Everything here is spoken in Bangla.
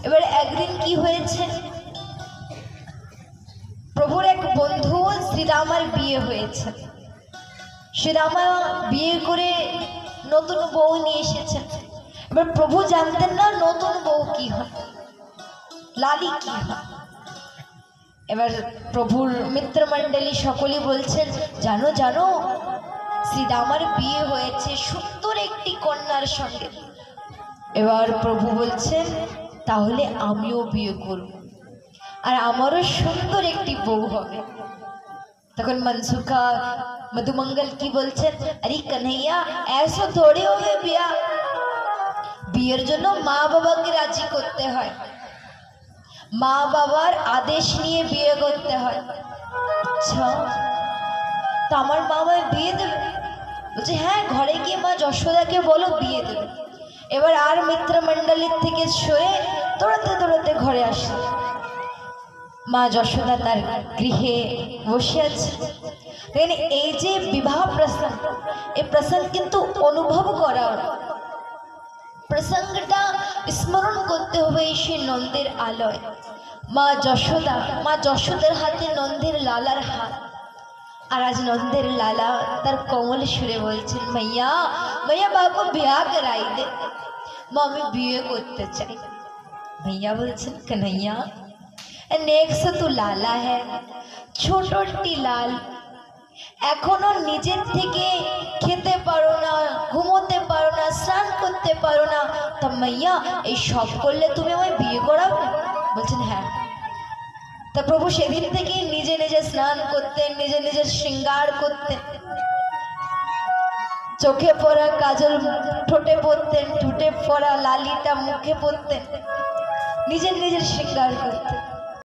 এবার একদিন কি হয়েছে, প্রভুর এক বন্ধু শ্রীরামার বিয়ে হয়েছে। শ্রীরামা বিয়ে করে নতুন বউ নিয়ে এসেছেন। এবার প্রভু জানতেন না নতুন বউ কি হয়, লালি কি হয়। এবার প্রভুর মিত্রমণ্ডলী সকলেই বলছেন, জানো জানো শ্রীরামার বিয়ে হয়েছে সুন্দর একটি কন্যার সঙ্গে। এবার প্রভু বলছেন, তাহলে আমিও বিয়ে করব আর আমারও সুন্দর একটি বউ হবে। তখন মনসুখা মধুমঙ্গল কি বলছেন, আরে কन्हैया ऐसा थोड़ी हो गया বিয়া, বিয়ের জন্য মা বাবাকে রাজি করতে হয়, মা বাবার আদেশ নিয়ে বিয়ে করতে হয়। আচ্ছা, তো আমার মা আমায় বিয়ে দেবে? বলছে হ্যাঁ, ঘরে গিয়ে মা যশোদাকে বলো বিয়ে দেবে। এবার আর মিত্রমণ্ডলীর থেকে সরে দৌড়াতে দৌড়াতে ঘরে আসে। মা যশোদা তার গৃহে বসে আছে। এই যে বিবাহ প্রসঙ্গ, এই প্রসঙ্গ কিন্তু অনুভব করা, প্রসঙ্গটা স্মরণ করতে হবে সেই নন্দের আলয়। মা যশোদার হাতে নন্দের লালার হাত। আর আজ নন্দের লালা তার কোমল সুরে বলছেন, মাইয়া মাইয়া বাবু বিয়া করাই দে, মা আমি বিয়ে করতে চাই। भैया बोलছেন, कन्हैया नेक्स्ट तू लाला है, ছোটটি লাল, এখনো নিজের থেকে খেতে পারো না, ঘুমোতে পারো না, স্নান করতে পারো না, তা মাইয়া এই সব করলে তুমি আমায় বিয়ে করাবে? বলছেন হ্যাঁ। তা প্রভু সেদিন থেকে নিজে নিজে স্নান করতেন, নিজে নিজে শৃঙ্গার করতেন, চোখে পড়া কাজল ঠোঁটে পরতেন, ঠোঁটে পড়া লালিটা মুখে পরতেন, নিজের নিজের শৃঙ্গার করতেন।